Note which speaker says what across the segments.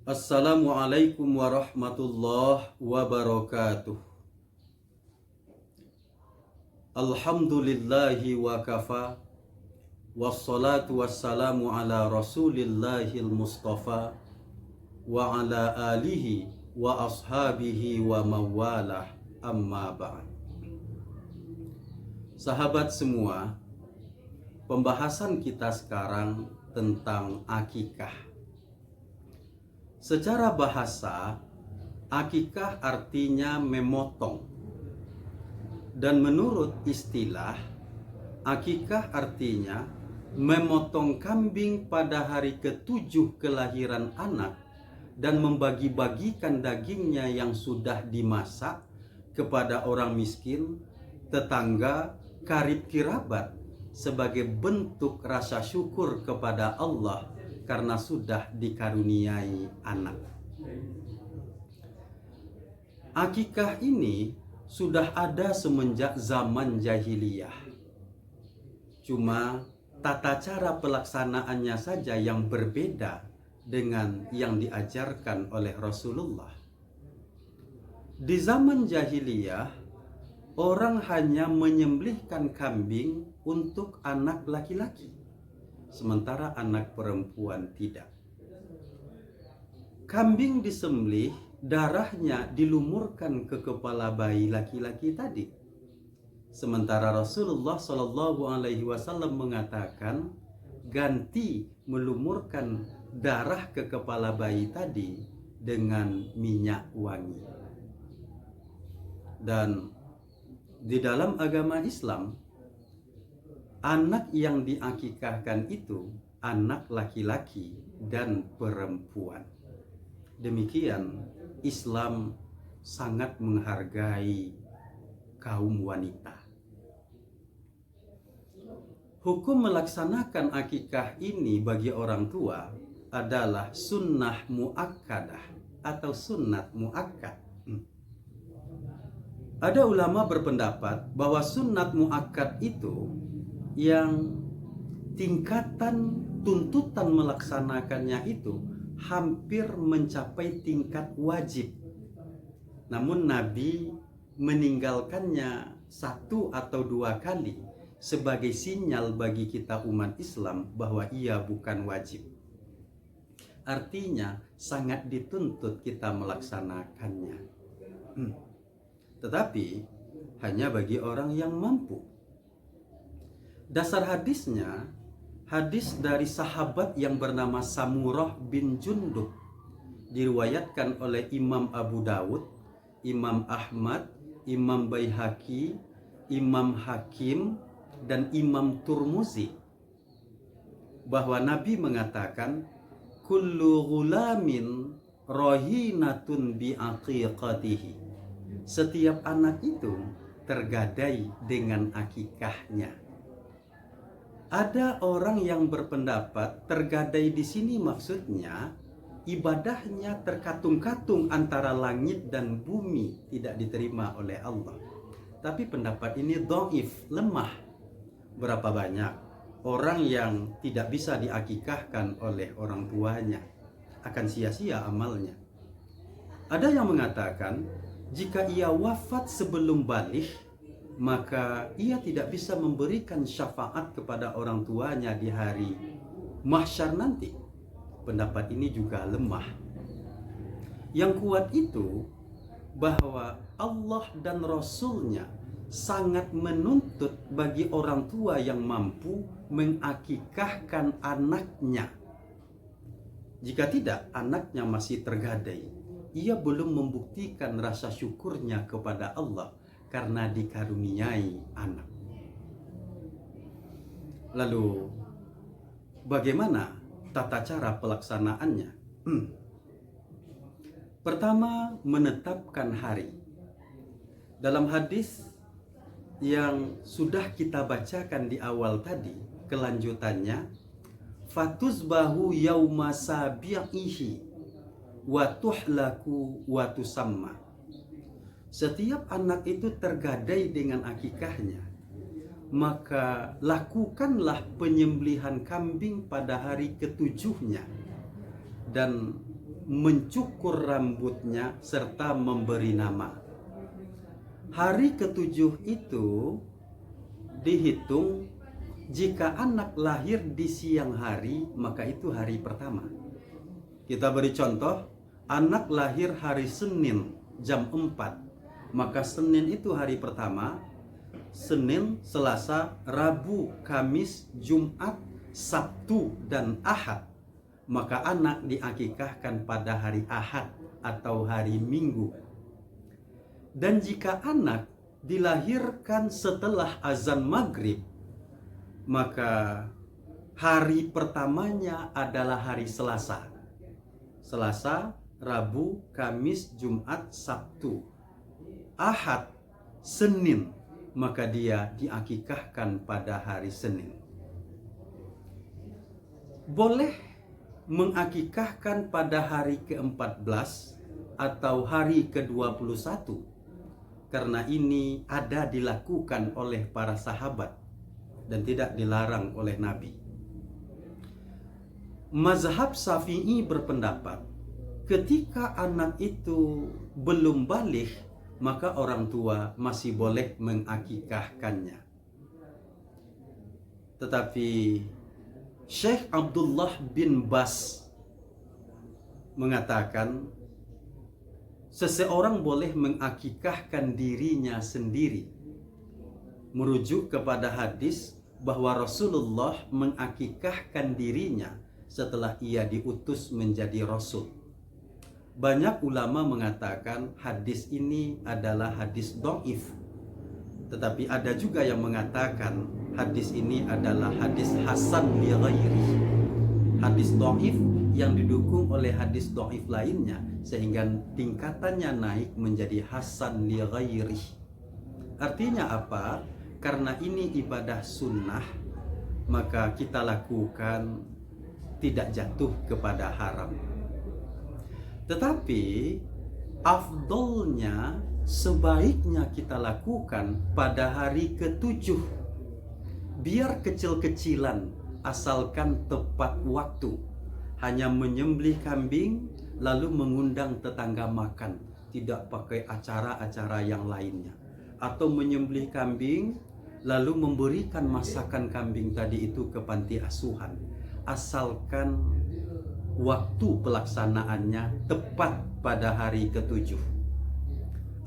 Speaker 1: Assalamualaikum warahmatullahi wabarakatuh. Alhamdulillahi wa kafa. Wassalatu wassalamu ala rasulillahil mustafa wa ala alihi wa ashabihi wa mawalah, amma ba'd. Sahabat semua, pembahasan kita sekarang tentang akikah. Secara bahasa, akikah artinya memotong. Dan menurut istilah, akikah artinya memotong kambing pada hari ke-7 kelahiran anak dan membagi-bagikan dagingnya yang sudah dimasak kepada orang miskin, tetangga, karib kerabat sebagai bentuk rasa syukur kepada Allah karena sudah dikaruniai anak. Akikah ini sudah ada semenjak zaman jahiliyah. Cuma tata cara pelaksanaannya saja yang berbeda dengan yang diajarkan oleh Rasulullah. Di zaman jahiliyah, orang hanya menyembelihkan kambing untuk anak laki-laki, sementara anak perempuan tidak. Kambing disembelih, darahnya dilumurkan ke kepala bayi laki-laki tadi. Sementara Rasulullah SAW mengatakan ganti melumurkan darah ke kepala bayi tadi dengan minyak wangi. Dan di dalam agama Islam, anak yang diakikahkan itu anak laki-laki dan perempuan. Demikian Islam sangat menghargai kaum wanita. Hukum melaksanakan akikah ini bagi orang tua adalah sunnah muakkadah atau sunnat muakkad. Ada ulama berpendapat bahwa sunnat muakkad itu yang tingkatan tuntutan melaksanakannya itu hampir mencapai tingkat wajib. Namun Nabi meninggalkannya 1 atau 2 kali sebagai sinyal bagi kita umat Islam bahwa ia bukan wajib. Artinya sangat dituntut kita melaksanakannya. Tetapi hanya bagi orang yang mampu. Dasar hadisnya, hadis dari sahabat yang bernama Samurah bin Jundub, diriwayatkan oleh Imam Abu Dawud, Imam Ahmad, Imam Baihaqi, Imam Hakim, dan Imam Turmuzi, bahwa Nabi mengatakan, kullu ghulamin rahinatun bi'aqiqatihi. Setiap anak itu tergadai dengan akikahnya. Ada orang yang berpendapat tergadai di sini maksudnya ibadahnya terkatung-katung antara langit dan bumi, tidak diterima oleh Allah. Tapi pendapat ini dhaif, lemah. Berapa banyak orang yang tidak bisa diakikahkan oleh orang tuanya, akan sia-sia amalnya. Ada yang mengatakan jika ia wafat sebelum baligh, maka ia tidak bisa memberikan syafaat kepada orang tuanya di hari mahsyar nanti. Pendapat ini juga lemah. Yang kuat itu bahwa Allah dan Rasulnya sangat menuntut bagi orang tua yang mampu mengakikahkan anaknya. Jika tidak, anaknya masih tergadai. Ia belum membuktikan rasa syukurnya kepada Allah karena dikaruniai anak. Lalu bagaimana tata cara pelaksanaannya? Pertama, menetapkan hari. Dalam hadis yang sudah kita bacakan di awal tadi, kelanjutannya, fatuzbahu yauma sabi'ihi wa tuhlaku wa tusamma. Setiap anak itu tergadai dengan akikahnya, maka lakukanlah penyembelihan kambing pada hari ketujuhnya dan mencukur rambutnya serta memberi nama. Hari ketujuh itu dihitung jika anak lahir di siang hari, maka itu hari pertama. Kita beri contoh, anak lahir hari Senin jam 4, maka Senin itu hari pertama. Senin, Selasa, Rabu, Kamis, Jumat, Sabtu, dan Ahad, maka anak diakikahkan pada hari Ahad atau hari Minggu. Dan jika anak dilahirkan setelah azan maghrib, maka hari pertamanya adalah hari Selasa. Selasa, Rabu, Kamis, Jumat, Sabtu. Ahad, Senin, maka dia diakikahkan pada hari Senin. Boleh mengakikahkan pada hari ke-14 atau hari ke-21, karena ini ada dilakukan oleh para sahabat dan tidak dilarang oleh Nabi. Mazhab Syafi'i berpendapat ketika anak itu belum baligh, maka orang tua masih boleh mengakikahkannya. Tetapi Syekh Abdullah bin Bas mengatakan seseorang boleh mengakikahkan dirinya sendiri, merujuk kepada hadis bahwa Rasulullah mengakikahkan dirinya setelah ia diutus menjadi Rasul. Banyak ulama mengatakan hadis ini adalah hadis dhaif, tetapi ada juga yang mengatakan hadis ini adalah hadis hasan li ghairi, hadis dhaif yang didukung oleh hadis dhaif lainnya sehingga tingkatannya naik menjadi hasan li ghairi. Artinya apa? Karena ini ibadah sunnah, maka kita lakukan tidak jatuh kepada haram. Tetapi afdolnya, sebaiknya kita lakukan pada hari ke-7. Biar kecil-kecilan, asalkan tepat waktu. Hanya menyembelih kambing lalu mengundang tetangga makan, tidak pakai acara-acara yang lainnya. Atau menyembelih kambing lalu memberikan masakan kambing tadi itu ke panti asuhan, asalkan waktu pelaksanaannya tepat pada hari ke-7.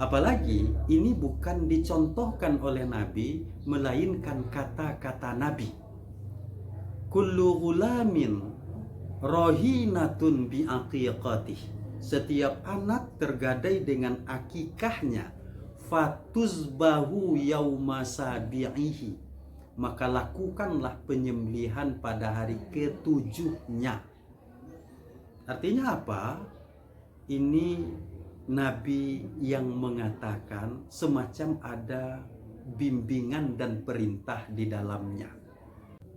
Speaker 1: Apalagi ini bukan dicontohkan oleh Nabi, melainkan kata-kata Nabi. Kullu ghulamin rahinatun biaqiqatih. Setiap anak tergadai dengan akikahnya. Fatuzbahu yauma sabi'ihi. Maka lakukanlah penyembelihan pada hari ke-7-nya. Artinya apa? Ini Nabi yang mengatakan semacam ada bimbingan dan perintah di dalamnya.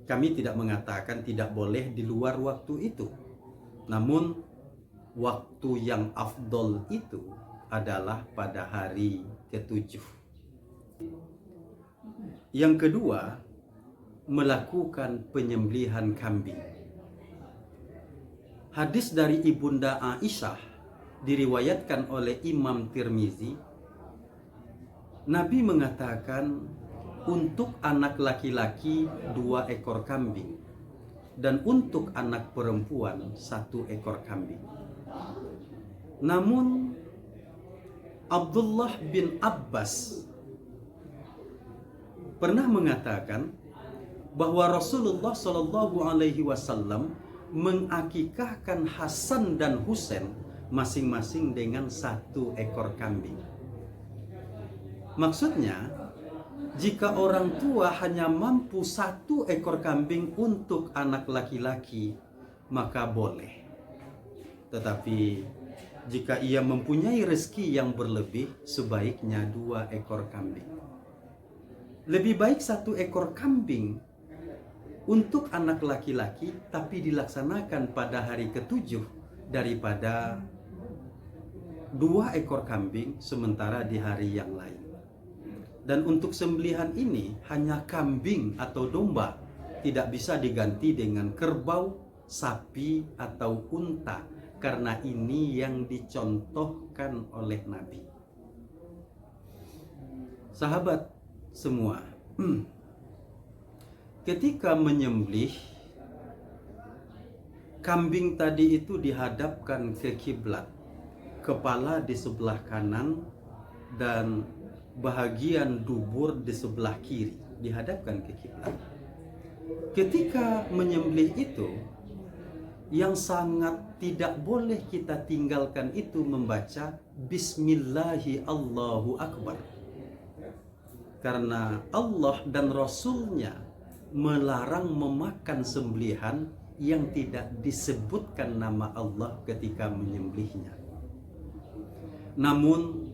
Speaker 1: Kami tidak mengatakan tidak boleh di luar waktu itu. Namun waktu yang afdol itu adalah pada hari ke-7. Yang kedua, melakukan penyembelihan kambing. Hadis dari Ibunda Aisyah diriwayatkan oleh Imam Tirmizi. Nabi mengatakan untuk anak laki-laki 2 ekor kambing dan untuk anak perempuan 1 ekor kambing. Namun Abdullah bin Abbas pernah mengatakan bahwa Rasulullah Shallallahu Alaihi Wasallam mengakikahkan Hasan dan Husain masing-masing dengan 1 ekor kambing. Maksudnya, jika orang tua hanya mampu 1 ekor kambing untuk anak laki-laki, maka boleh. Tetapi jika ia mempunyai rezeki yang berlebih, sebaiknya 2 ekor kambing. Lebih baik 1 ekor kambing untuk anak laki-laki tapi dilaksanakan pada hari ke-7 daripada 2 ekor kambing sementara di hari yang lain. Dan untuk sembelihan ini hanya kambing atau domba, tidak bisa diganti dengan kerbau, sapi atau unta, karena ini yang dicontohkan oleh Nabi. Sahabat semua, ketika menyembelih kambing tadi itu dihadapkan ke kiblat, kepala di sebelah kanan dan bahagian dubur di sebelah kiri, dihadapkan ke kiblat. Ketika menyembelih itu, yang sangat tidak boleh kita tinggalkan itu membaca Bismillahi Allahu Akbar. Karena Allah dan Rasulnya melarang memakan sembelihan yang tidak disebutkan nama Allah ketika menyembelihnya. Namun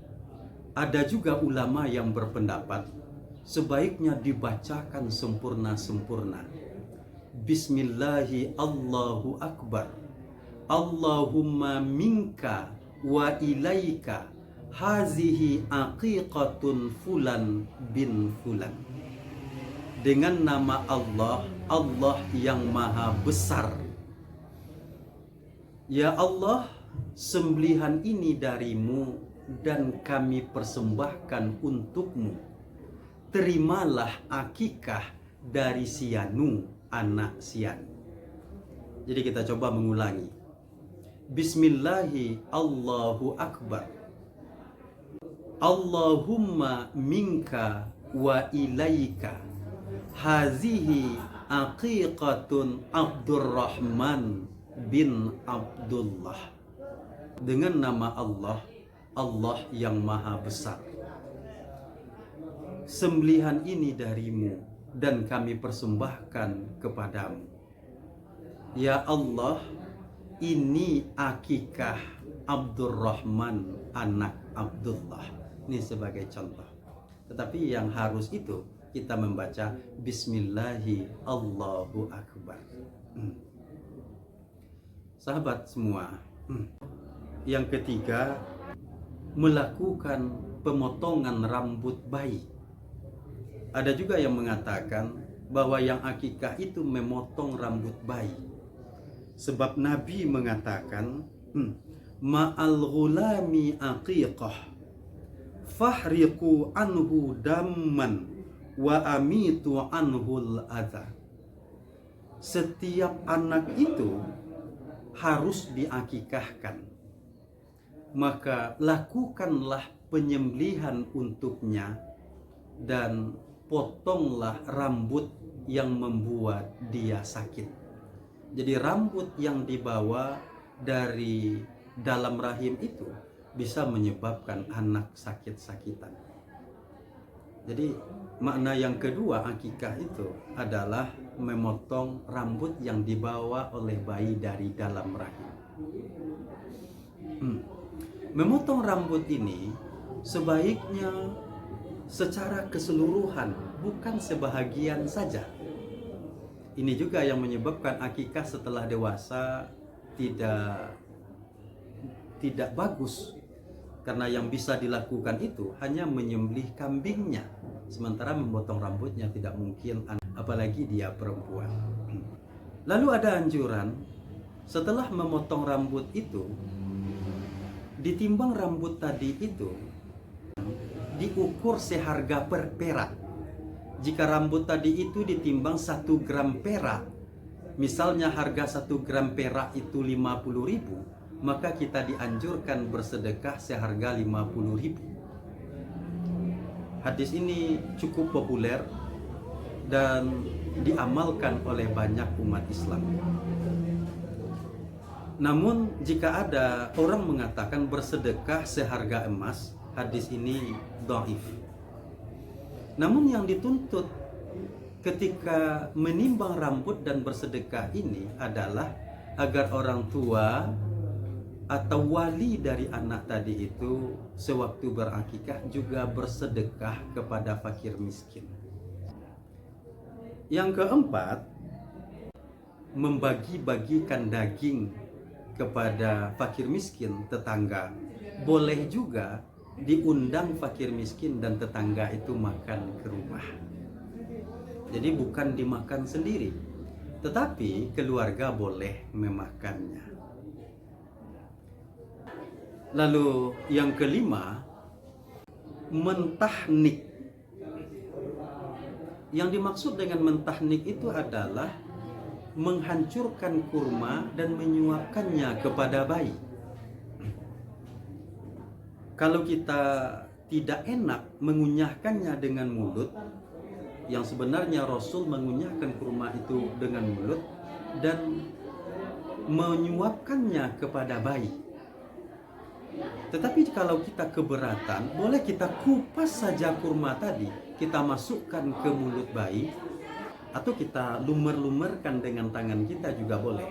Speaker 1: ada juga ulama yang berpendapat sebaiknya dibacakan sempurna-sempurna. Bismillahi Allahu Akbar. Allahumma minka wa ilaika hazihi aqiqatun fulan bin fulan. Dengan nama Allah, Allah yang maha besar. Ya Allah, sembelihan ini darimu dan kami persembahkan untukmu. Terimalah akikah dari Sianu, anak Sian. Jadi kita coba mengulangi. Bismillahi Allahu Akbar. Allahumma minka wa ilaika hazihi aqiqatun Abdurrahman bin Abdullah. Dengan nama Allah, Allah yang maha besar. Sembelihan ini darimu dan kami persembahkan kepadamu. Ya Allah, ini akikah Abdurrahman anak Abdullah. Ini sebagai contoh. Tetapi yang harus itu kita membaca Bismillahi Allahu Akbar. Sahabat semua, yang ketiga, melakukan pemotongan rambut bayi. Ada juga yang mengatakan bahwa yang akikah itu memotong rambut bayi. Sebab Nabi mengatakan, ma'al ghulami aqiqah fahriqu anhu damman wa amitu anhul adha. Setiap anak itu harus diakikahkan, maka lakukanlah penyembelihan untuknya dan potonglah rambut yang membuat dia sakit. Jadi rambut yang dibawa dari dalam rahim itu bisa menyebabkan anak sakit-sakitan. Jadi makna yang kedua akikah itu adalah memotong rambut yang dibawa oleh bayi dari dalam rahim. Memotong rambut ini sebaiknya secara keseluruhan, bukan sebahagian saja. Ini juga yang menyebabkan akikah setelah dewasa tidak bagus, karena yang bisa dilakukan itu hanya menyembelih kambingnya, sementara memotong rambutnya tidak mungkin, apalagi dia perempuan. Lalu ada anjuran setelah memotong rambut itu, ditimbang rambut tadi itu diukur seharga per perak. Jika rambut tadi itu ditimbang 1 gram perak, misalnya harga 1 gram perak itu 50.000, maka kita dianjurkan bersedekah seharga 50.000. Hadis ini cukup populer dan diamalkan oleh banyak umat Islam. Namun jika ada orang mengatakan bersedekah seharga emas, hadis ini dhaif. Namun yang dituntut ketika menimbang rambut dan bersedekah ini adalah agar orang tua atau wali dari anak tadi itu sewaktu berakikah juga bersedekah kepada fakir miskin. Yang keempat, membagi-bagikan daging kepada fakir miskin tetangga. Boleh juga diundang fakir miskin dan tetangga itu makan ke rumah. Jadi bukan dimakan sendiri, tetapi keluarga boleh memakannya. Lalu yang kelima, mentahnik. Yang dimaksud dengan mentahnik itu adalah menghancurkan kurma dan menyuapkannya kepada bayi. Kalau kita tidak enak mengunyahkannya dengan mulut, yang sebenarnya Rasul mengunyahkan kurma itu dengan mulut dan menyuapkannya kepada bayi. Tetapi kalau kita keberatan, boleh kita kupas saja kurma tadi, kita masukkan ke mulut bayi, atau kita lumer-lumerkan dengan tangan kita juga boleh.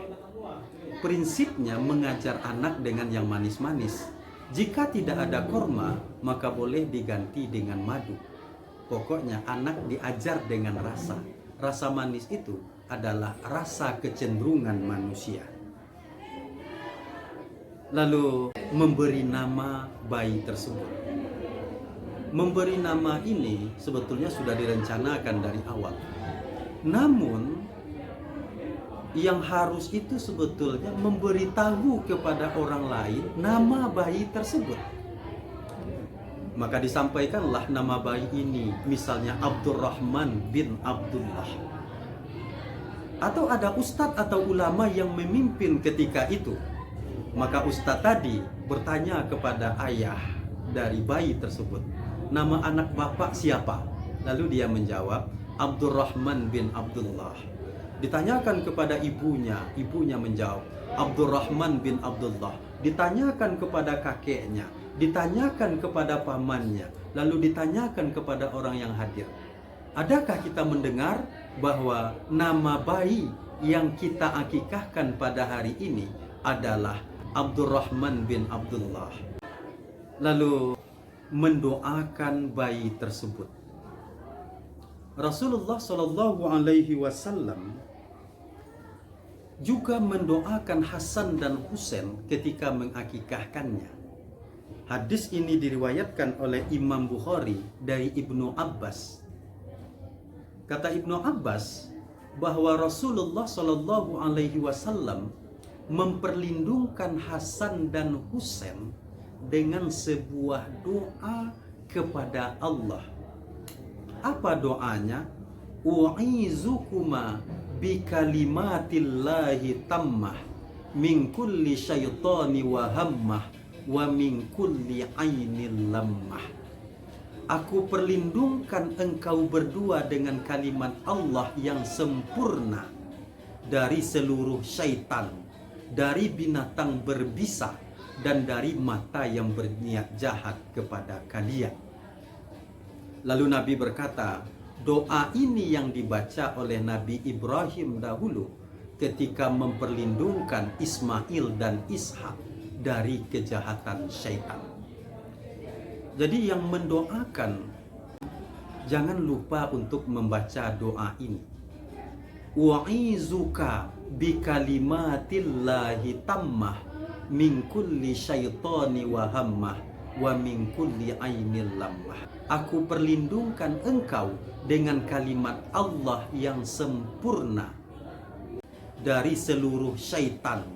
Speaker 1: Prinsipnya mengajar anak dengan yang manis-manis. Jika tidak ada kurma, maka boleh diganti dengan madu. Pokoknya anak diajar dengan rasa. Rasa manis itu adalah rasa kecenderungan manusia. Lalu memberi nama bayi tersebut. Memberi nama ini sebetulnya sudah direncanakan dari awal. Namun yang harus itu sebetulnya memberitahu kepada orang lain nama bayi tersebut. Maka disampaikanlah nama bayi ini, misalnya Abdurrahman bin Abdullah. Atau ada ustadz atau ulama yang memimpin ketika itu. Maka ustadz tadi bertanya kepada ayah dari bayi tersebut, nama anak bapak siapa? Lalu dia menjawab, Abdurrahman bin Abdullah. Ditanyakan kepada ibunya, ibunya menjawab, Abdurrahman bin Abdullah. Ditanyakan kepada kakeknya, ditanyakan kepada pamannya, lalu ditanyakan kepada orang yang hadir. Adakah kita mendengar bahwa nama bayi yang kita akikahkan pada hari ini adalah Abdurrahman bin Abdullah? Lalu mendoakan bayi tersebut. Rasulullah Shallallahu Alaihi Wasallam juga mendoakan Hasan dan Husain ketika mengakikahkannya. Hadis ini diriwayatkan oleh Imam Bukhari dari Ibnu Abbas. Kata Ibnu Abbas bahwa Rasulullah Shallallahu Alaihi Wasallam memperlindungkan Hasan dan Husain dengan sebuah doa kepada Allah. Apa doanya? U'izukuma bikalimatillahi tammah min kulli syaitani wa hammah wa min kulli ainil lammah. Aku perlindungkan engkau berdua dengan kalimat Allah yang sempurna dari seluruh syaitan, dari binatang berbisa, dan dari mata yang berniat jahat kepada kalian. Lalu Nabi berkata, doa ini yang dibaca oleh Nabi Ibrahim dahulu ketika memperlindungkan Ismail dan Ishak dari kejahatan syaitan. Jadi yang mendoakan, jangan lupa untuk membaca doa ini. Wa'izuka bikalimatillahi tammah min kulli syaitani wa hammah wa min kulli ainil lammah. Aku perlindungkan engkau dengan kalimat Allah yang sempurna dari seluruh syaitan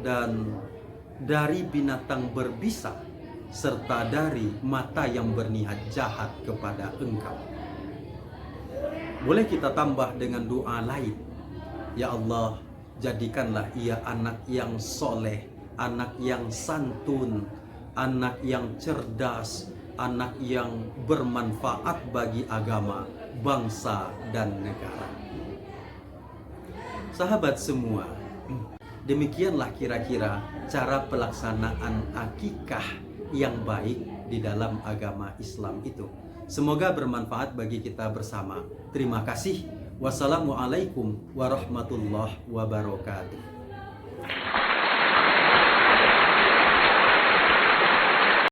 Speaker 1: dan dari binatang berbisa serta dari mata yang berniat jahat kepada engkau. Boleh kita tambah dengan doa lain. Ya Allah, jadikanlah ia anak yang soleh, anak yang santun, anak yang cerdas, anak yang bermanfaat bagi agama, bangsa, dan negara. Sahabat semua, demikianlah kira-kira cara pelaksanaan akikah yang baik di dalam agama Islam itu. Semoga bermanfaat bagi kita bersama. Terima kasih. Wassalamualaikum warahmatullahi wabarakatuh.